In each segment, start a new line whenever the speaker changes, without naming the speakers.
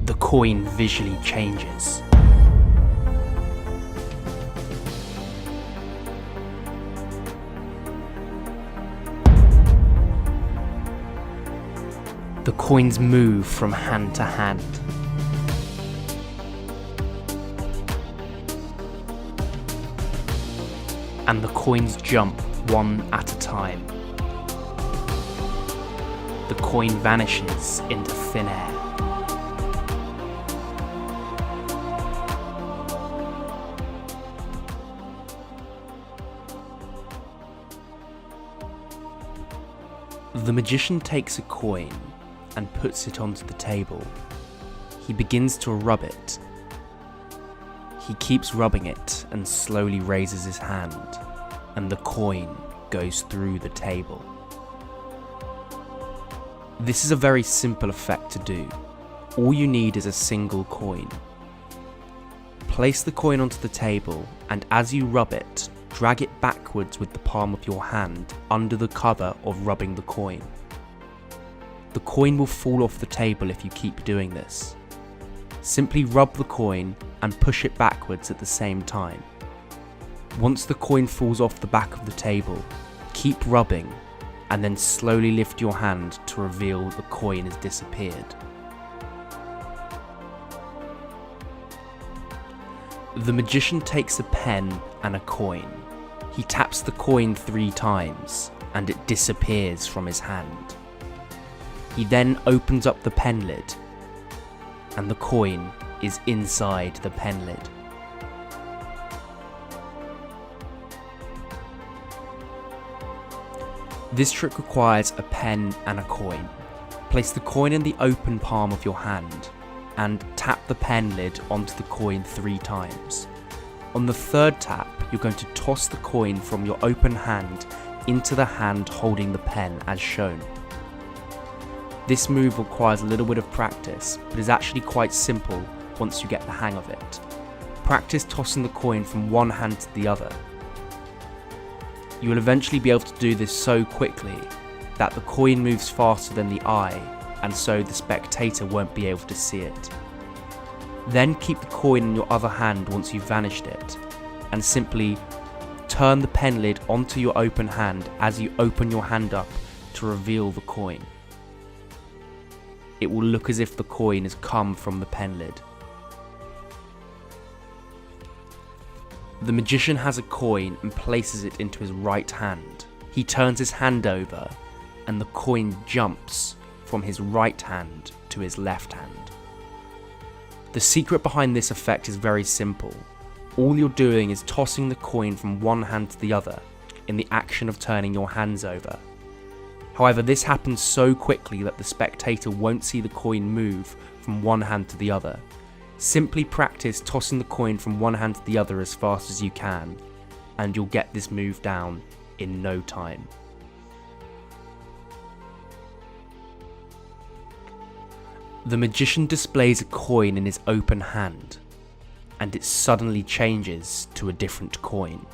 the coin visually changes. The coins move from hand to hand. And the coins jump one at a time. The coin vanishes into thin air. The magician takes a coin and puts it onto the table. He begins to rub it. He keeps rubbing it and slowly raises his hand, and the coin goes through the table. This is a very simple effect to do. All you need is a single coin. Place the coin onto the table, and as you rub it, drag it backwards with the palm of your hand under the cover of rubbing the coin. The coin will fall off the table if you keep doing this. Simply rub the coin and push it backwards at the same time. Once the coin falls off the back of the table, keep rubbing and then slowly lift your hand to reveal the coin has disappeared. The magician takes a pen and a coin. He taps the coin 3 times and it disappears from his hand. He then opens up the pen lid and the coin is inside the pen lid. This trick requires a pen and a coin. Place the coin in the open palm of your hand and tap the pen lid onto the coin 3 times. On the 3rd tap, you're going to toss the coin from your open hand into the hand holding the pen as shown. This move requires a little bit of practice, but is actually quite simple once you get the hang of it. Practice tossing the coin from one hand to the other. You will eventually be able to do this so quickly that the coin moves faster than the eye, and so the spectator won't be able to see it. Then keep the coin in your other hand once you've vanished it, and simply turn the pen lid onto your open hand as you open your hand up to reveal the coin. It will look as if the coin has come from the pen lid. The magician has a coin and places it into his right hand. He turns his hand over and the coin jumps from his right hand to his left hand. The secret behind this effect is very simple. All you're doing is tossing the coin from one hand to the other in the action of turning your hands over. However, this happens so quickly that the spectator won't see the coin move from one hand to the other. Simply practice tossing the coin from one hand to the other as fast as you can, and you'll get this move down in no time. The magician displays a coin in his open hand, and it suddenly changes to a different coin.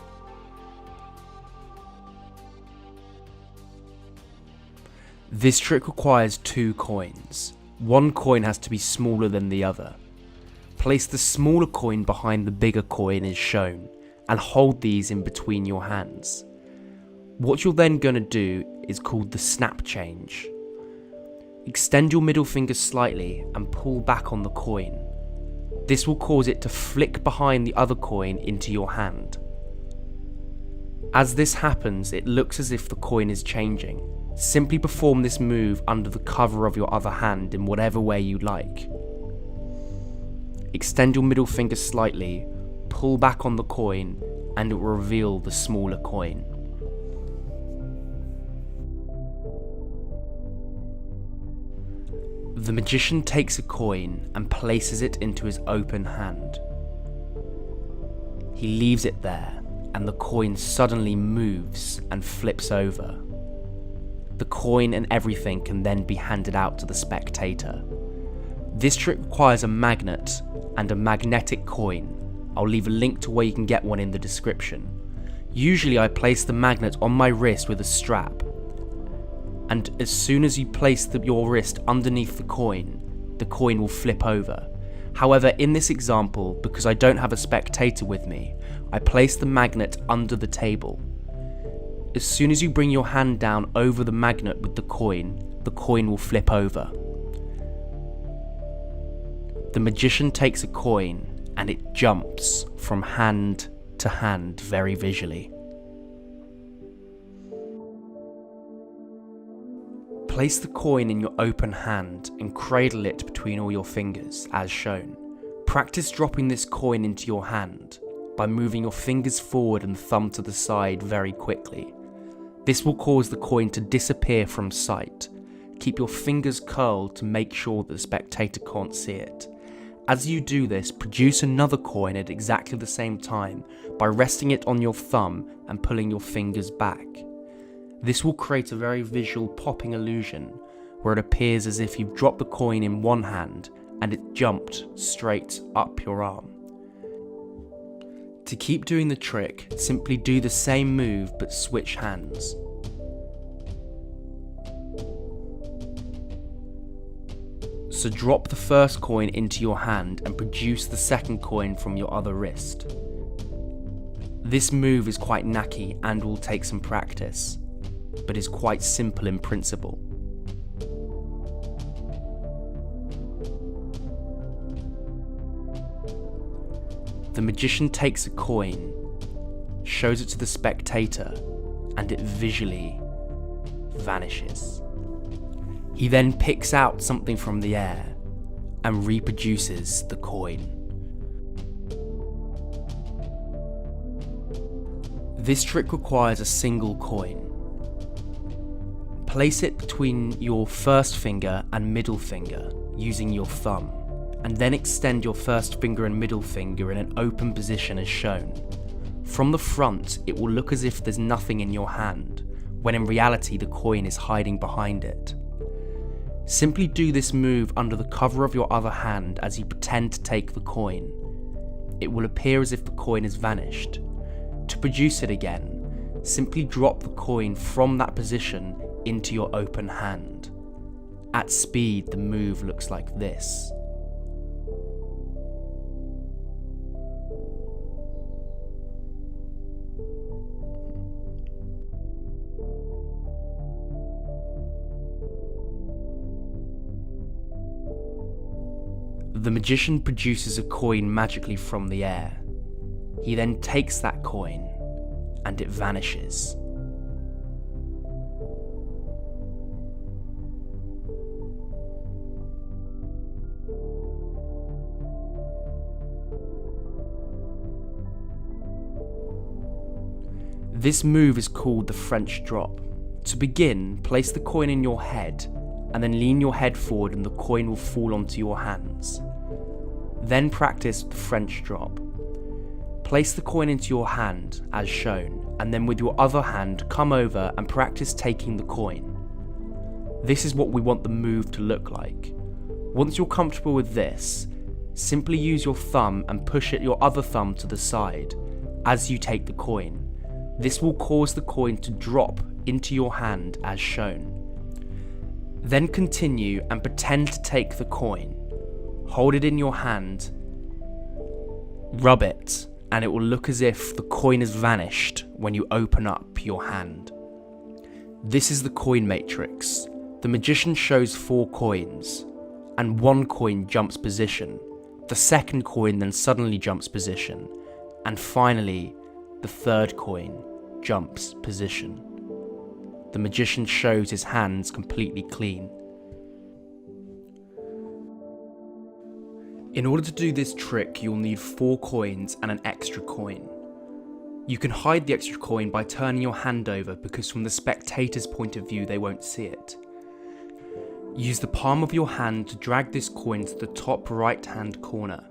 This trick requires 2 coins. One coin has to be smaller than the other. Place the smaller coin behind the bigger coin as shown, and hold these in between your hands. What you're then going to do is called the snap change. Extend your middle finger slightly and pull back on the coin. This will cause it to flick behind the other coin into your hand. As this happens, it looks as if the coin is changing. Simply perform this move under the cover of your other hand in whatever way you like. Extend your middle finger slightly, pull back on the coin, and it will reveal the smaller coin. The magician takes a coin and places it into his open hand. He leaves it there, and the coin suddenly moves and flips over. The coin and everything can then be handed out to the spectator. This trick requires a magnet and a magnetic coin. I'll leave a link to where you can get one in the description. Usually I place the magnet on my wrist with a strap, and as soon as you place your wrist underneath the coin, the coin will flip over. However, in this example, because I don't have a spectator with me, I place the magnet under the table. As soon as you bring your hand down over the magnet with the coin will flip over. The magician takes a coin and it jumps from hand to hand very visually. Place the coin in your open hand and cradle it between all your fingers, as shown. Practice dropping this coin into your hand by moving your fingers forward and thumb to the side very quickly. This will cause the coin to disappear from sight. Keep your fingers curled to make sure that the spectator can't see it. As you do this, produce another coin at exactly the same time by resting it on your thumb and pulling your fingers back. This will create a very visual popping illusion where it appears as if you've dropped the coin in one hand and it jumped straight up your arm. To keep doing the trick, simply do the same move but switch hands. So drop the first coin into your hand and produce the second coin from your other wrist. This move is quite knacky and will take some practice, but is quite simple in principle. The magician takes a coin, shows it to the spectator, and it visually vanishes. He then picks out something from the air and reproduces the coin. This trick requires a single coin. Place it between your first finger and middle finger using your thumb, and then extend your first finger and middle finger in an open position as shown. From the front, it will look as if there's nothing in your hand, when in reality the coin is hiding behind it. Simply do this move under the cover of your other hand as you pretend to take the coin. It will appear as if the coin has vanished. To produce it again, simply drop the coin from that position into your open hand. At speed, the move looks like this. The magician produces a coin magically from the air. He then takes that coin and it vanishes. This move is called the French drop. To begin, place the coin in your head and then lean your head forward and the coin will fall onto your hands. Then practice the French drop. Place the coin into your hand, as shown, and then with your other hand come over and practice taking the coin. This is what we want the move to look like. Once you're comfortable with this, simply use your thumb and push your other thumb to the side as you take the coin. This will cause the coin to drop into your hand as shown. Then continue and pretend to take the coin. Hold it in your hand, rub it, and it will look as if the coin has vanished when you open up your hand. This is the coin matrix. The magician shows 4 coins, and 1 coin jumps position. The second coin then suddenly jumps position, and finally, the third coin jumps position. The magician shows his hands completely clean. In order to do this trick, you'll need 4 coins and an extra coin. You can hide the extra coin by turning your hand over because from the spectator's point of view they won't see it. Use the palm of your hand to drag this coin to the top right hand corner.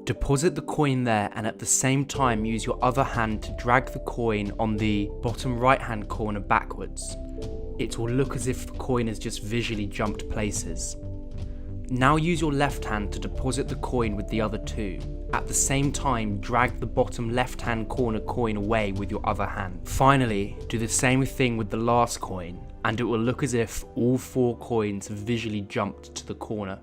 Deposit the coin there and at the same time use your other hand to drag the coin on the bottom right hand corner backwards. It will look as if the coin has just visually jumped places. Now use your left hand to deposit the coin with the other 2. At the same time, drag the bottom left hand corner coin away with your other hand. Finally, do the same thing with the last coin and it will look as if all 4 coins have visually jumped to the corner.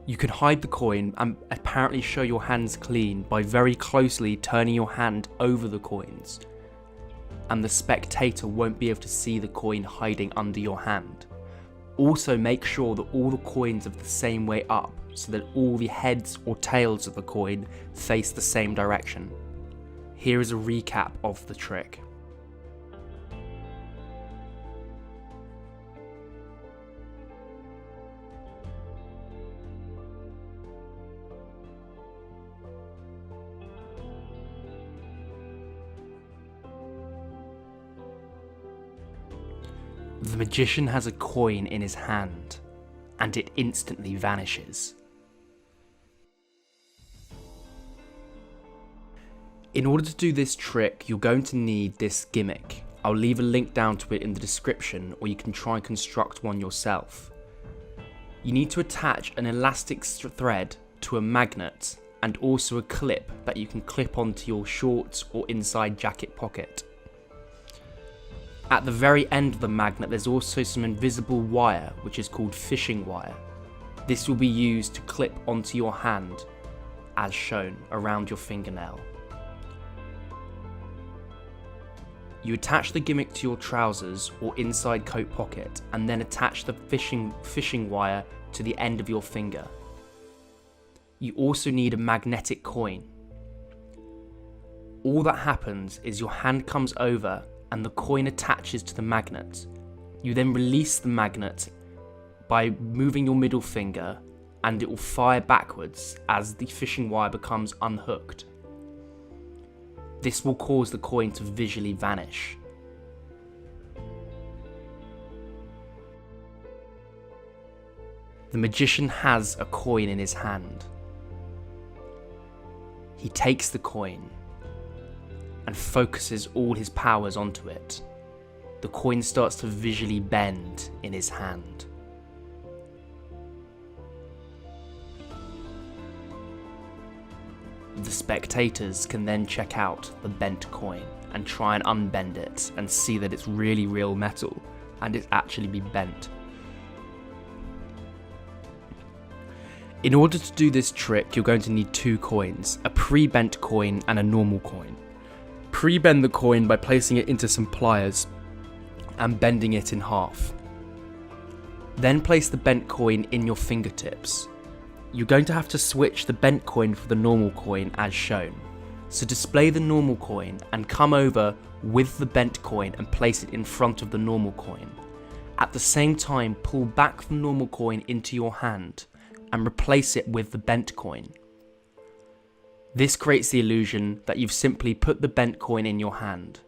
You can hide the coin and apparently show your hands clean by very closely turning your hand over the coins, and the spectator won't be able to see the coin hiding under your hand. Also make sure that all the coins are the same way up, so that all the heads or tails of the coin face the same direction. Here is a recap of the trick. The magician has a coin in his hand, and it instantly vanishes. In order to do this trick, you're going to need this gimmick. I'll leave a link down to it in the description, or you can try and construct one yourself. You need to attach an elastic thread to a magnet, and also a clip that you can clip onto your shorts or inside jacket pocket. At the very end of the magnet there's also some invisible wire, which is called fishing wire. This will be used to clip onto your hand, as shown, around your fingernail. You attach the gimmick to your trousers or inside coat pocket, and then attach the fishing wire to the end of your finger. You also need a magnetic coin. All that happens is your hand comes over and the coin attaches to the magnet. You then release the magnet by moving your middle finger, and it will fire backwards as the fishing wire becomes unhooked. This will cause the coin to visually vanish. The magician has a coin in his hand. He takes the coin and focuses all his powers onto it. The coin starts to visually bend in his hand. The spectators can then check out the bent coin and try and unbend it and see that it's really real metal and it's actually been bent. In order to do this trick, you're going to need 2 coins, a pre-bent coin and a normal coin. Pre-bend the coin by placing it into some pliers and bending it in half. Then place the bent coin in your fingertips. You're going to have to switch the bent coin for the normal coin as shown. So display the normal coin and come over with the bent coin and place it in front of the normal coin. At the same time, pull back the normal coin into your hand and replace it with the bent coin. This creates the illusion that you've simply put the bent coin in your hand.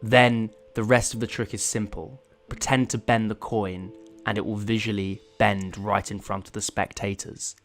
Then the rest of the trick is simple. Pretend to bend the coin and it will visually bend right in front of the spectators.